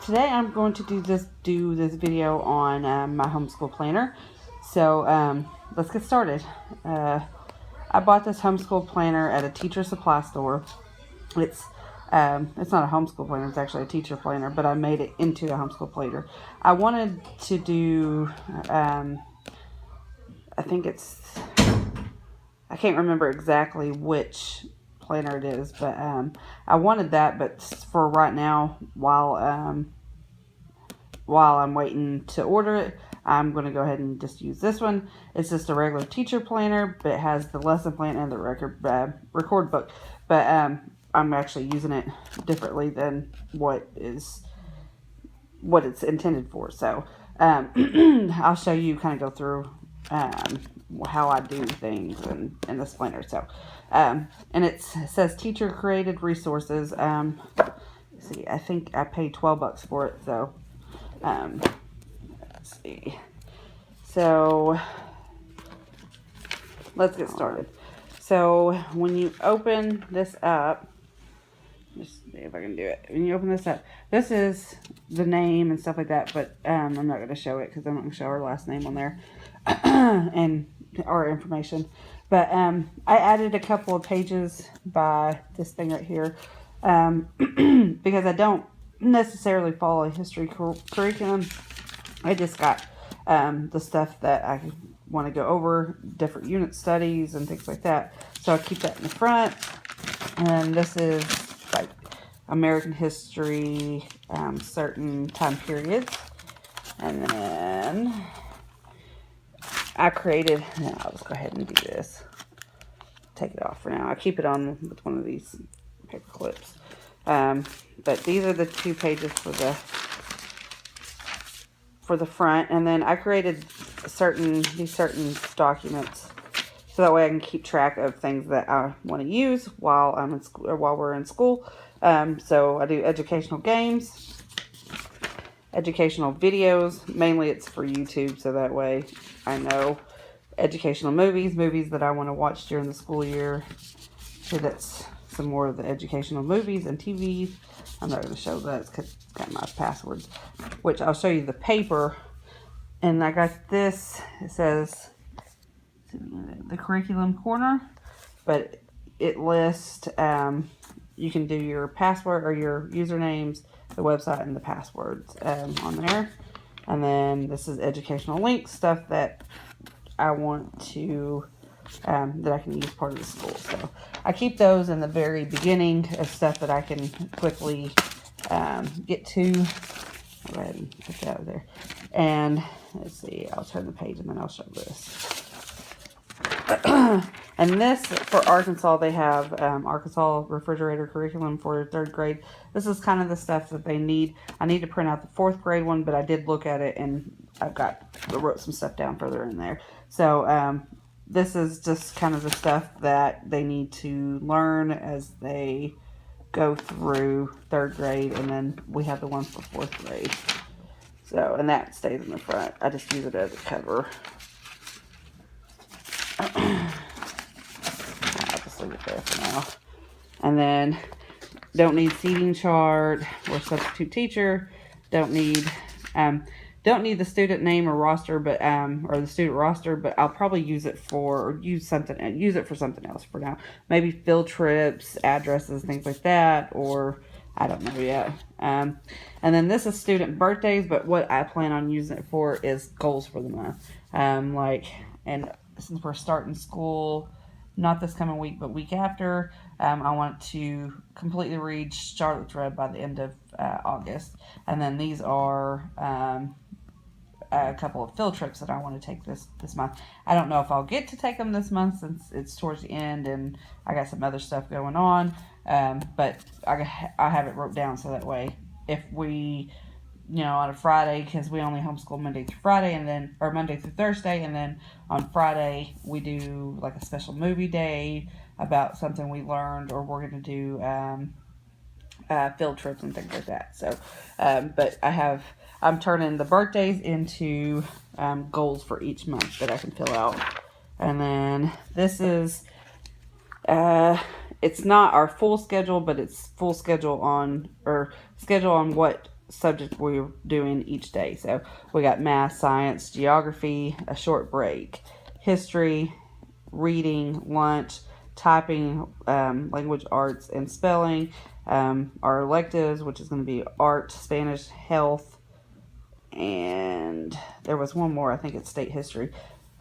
today I'm going to do this video on my homeschool planner. So let's get started. I bought this homeschool planner at a teacher supply store. It's not a homeschool planner, it's actually a teacher planner, but I made it into a homeschool planner. I wanted to do, I can't remember exactly which planner it is, but I wanted that, but for right now, while I'm waiting to order it, I'm going to go ahead and just use this one. It's just a regular teacher planner, but it has the lesson plan and the record book, but I'm actually using it differently than what it's intended for. So I'll show you, kind of go through how I do things in this planner. So and it says teacher created resources. Let's see, I think I paid $12 for it. So let's see. So let's get started. So when you open this up, just see if I can do it. When you open this up, this is the name and stuff like that, but I'm not going to show it because I'm not going to show our last name on there and our information. But I added a couple of pages by this thing right here because I don't necessarily follow a history curriculum. I just got the stuff that I want to go over, different unit studies and things like that. So I keep that in the front. And this is like American history, certain time periods. And then I created, now I'll just go ahead and do this. Take it off for now. I keep it on with one of these paper clips. But these are the 2 pages for the front, and then I created these certain documents so that way I can keep track of things that I want to use while I'm in school, or while we're in school. So I do educational games, educational videos. Mainly it's for YouTube, so that way I know. Educational movies that I want to watch during the school year. So that's some more of the educational movies and TV. I'm not going to show that because it's got my passwords, which I'll show you the paper. And I got this. It says the curriculum corner, but it lists, you can do your password or your usernames, the website, and the passwords on there. And then this is educational links, stuff that I want to, that I can use part of the school. So I keep those in the very beginning as stuff that I can quickly get to. I'll go ahead and put that over there. And let's see, I'll turn the page and then I'll show this. And this, for Arkansas, they have Arkansas Refrigerator Curriculum for 3rd grade. This is kind of the stuff that they need. I need to print out the 4th grade one, but I did look at it and I wrote some stuff down further in there. So this is just kind of the stuff that they need to learn as they go through 3rd grade, and then we have the one for 4th grade. So, and that stays in the front. I just use it as a cover. I'll just leave it there for now. And then don't need seating chart or substitute teacher. Don't need the student name or roster, but or the student roster, but I'll probably use it for something else for now. Maybe field trips, addresses, things like that, or I don't know yet. And then this is student birthdays, but what I plan on using it for is goals for the month. And since we're starting school, not this coming week, but week after, I want to completely read Charlotte's Web by the end of August. And then these are a couple of field trips that I want to take this month. I don't know if I'll get to take them this month since it's towards the end and I got some other stuff going on. But I have it wrote down so that way if we, on a Friday, because we only homeschool Monday through Friday, or Monday through Thursday, and then on Friday we do like a special movie day about something we learned, or we're going to do field trips and things like that. So, but I'm turning the birthdays into goals for each month that I can fill out. And then this is, it's not our full schedule, but it's full schedule on what subject we're doing each day. So we got math, science, geography, a short break, history, reading, lunch, typing, language arts, and spelling. Our electives, which is going to be art, Spanish, health, and there was one more, I think it's state history,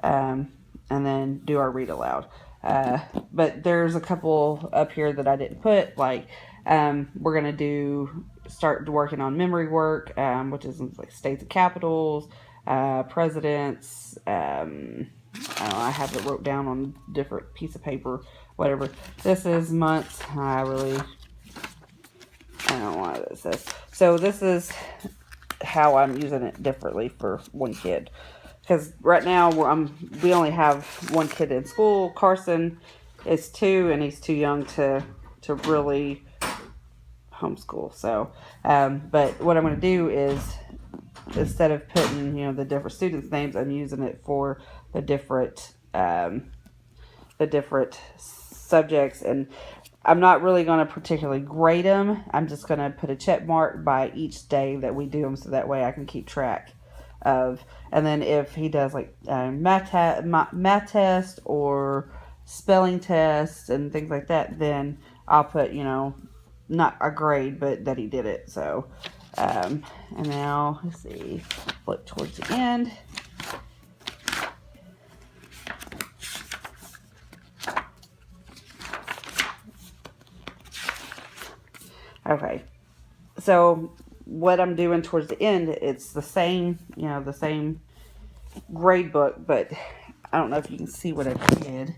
and then do our read aloud. But there's a couple up here that I didn't put, like we're going to start working on memory work, which is like states and capitals, presidents. I don't know, I have it wrote down on a different piece of paper, whatever. This is months. I don't know why this says. So this is how I'm using it differently for one kid. Because right now we only have one kid in school. Carson is 2, and he's too young to really homeschool. So, but what I'm going to do is, instead of putting the different students' names, I'm using it for the different subjects, and I'm not really going to particularly grade them. I'm just going to put a check mark by each day that we do them, so that way I can keep track of. And then if he does like math test or spelling tests and things like that, then I'll put not a grade, but that he did it. So and now let's see, flip towards the end. Okay, so what I'm doing towards the end, it's the same, the same grade book, but I don't know if you can see what I did.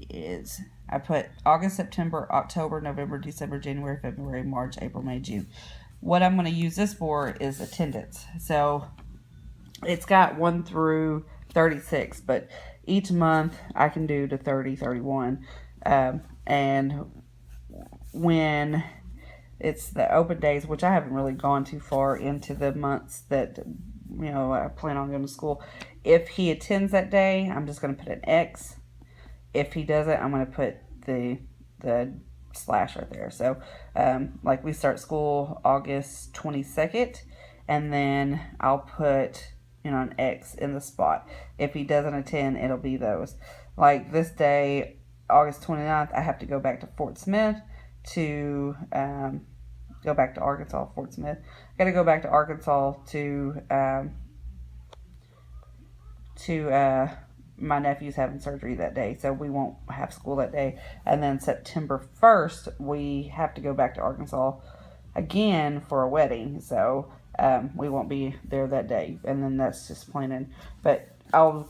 Is I put August, September, October, November, December, January, February, March, April, May, June. What I'm going to use this for is attendance. So it's got 1 through 36, but each month I can do to 30, 31. And when it's the open days, which I haven't really gone too far into the months that I plan on going to school. If he attends that day, I'm just going to put an X. If he doesn't, I'm going to put the slash right there. So like we start school August 22nd, and then I'll put an X in the spot. If he doesn't attend, it'll be those. Like this day, August 29th, I have to go back to Fort Smith to go back to Arkansas, Fort Smith. I got to go back to Arkansas to my nephew's having surgery that day, so we won't have school that day. And then September 1st, we have to go back to Arkansas again for a wedding, so we won't be there that day. And then that's just planning. But I'll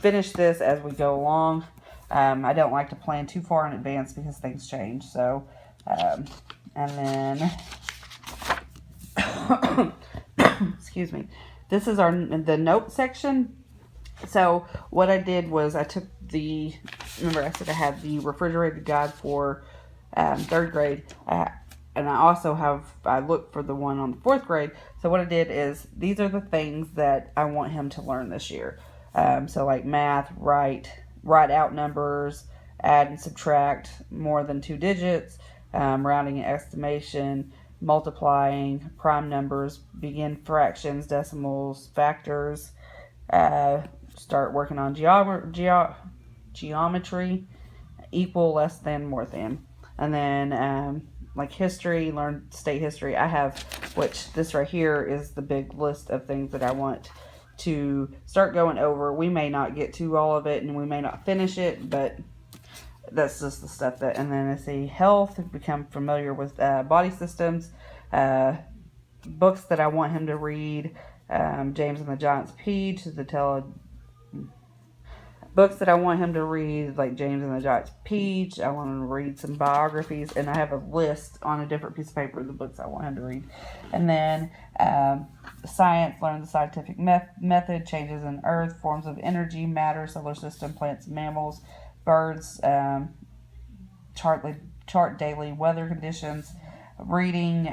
finish this as we go along. I don't like to plan too far in advance because things change. So, and then, excuse me, this is the note section. So what I did was I took remember I said I had the refrigerated guide for 3rd grade, and I looked for the one on the 4th grade. So what I did is, these are the things that I want him to learn this year. So like math, write out numbers, add and subtract more than 2 digits, rounding and estimation, multiplying, prime numbers, begin fractions, decimals, factors, start working on geometry, equal, less than, more than. And then like history, learn state history. I have, which this right here is the big list of things that I want to start going over. We may not get to all of it, and we may not finish it, but that's just the stuff that. And then I see health, become familiar with body systems, books that I want him to read, James and the Giant's Peach, books that I want him to read, like James and the Giant's Peach. I want him to read some biographies, and I have a list on a different piece of paper of the books I want him to read. And then science, learn the scientific method, changes in Earth, forms of energy, matter, solar system, plants, mammals, birds, chart daily weather conditions, reading,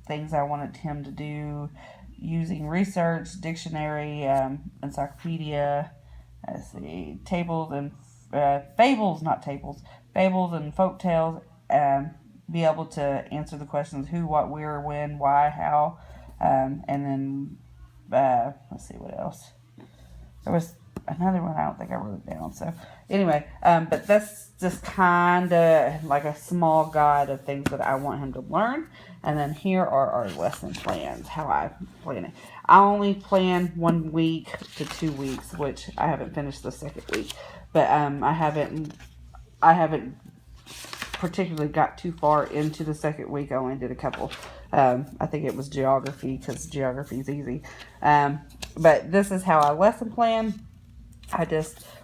things I wanted him to do, using research, dictionary, encyclopedia, let's see, fables and folktales, be able to answer the questions who, what, where, when, why, how, and then let's see what else. There was another one I don't think I wrote it down. So anyway, but that's just kind of like a small guide of things that I want him to learn. And then here are our lesson plans, how I plan it. I only plan 1 week to 2 weeks, which I haven't finished the second week, but I haven't particularly got too far into the second week. I only did a couple. I think it was geography, because geography is easy. But this is how I lesson plan.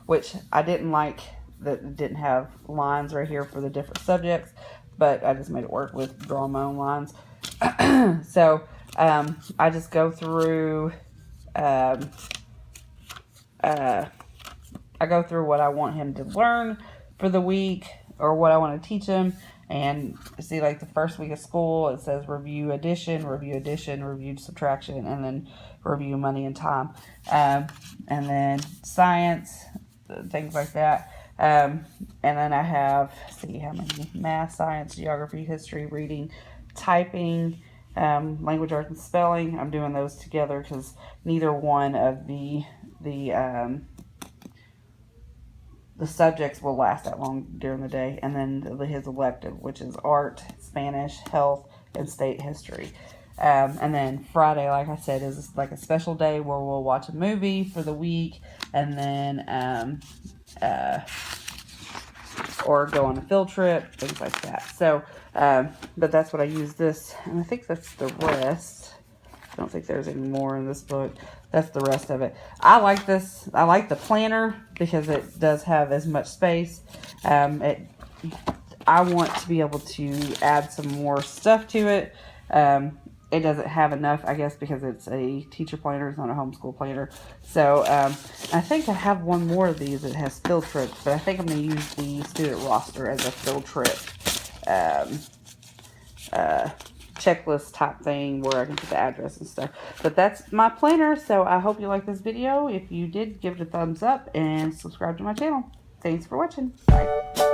Which I didn't like that it didn't have lines right here for the different subjects, but I just made it work with drawing my own lines. So I just go through, I go through what I want him to learn for the week, or what I want to teach him. And see, like the first week of school, it says review addition, review subtraction, and then review money and time. And then science, things like that. And then I have, see how many: math, science, geography, history, reading, typing, language arts, and spelling. I'm doing those together because neither one of the subjects will last that long during the day. And then his elective, which is art, Spanish, health, and state history. And then Friday, like I said, is like a special day where we'll watch a movie for the week, and then or go on a field trip, things like that. So, but that's what I use this, and I think that's the rest. I don't think there's any more in this book. That's the rest of it. I like this. I like the planner because it does have as much space. I want to be able to add some more stuff to it. It doesn't have enough, I guess, because it's a teacher planner. It's not a homeschool planner. So I think I have one more of these that has field trips, but I think I'm going to use the student roster as a field trip checklist type thing where I can put the address and stuff. But that's my planner. So I hope you like this video. If you did, give it a thumbs up and subscribe to my channel. Thanks for watching. Bye.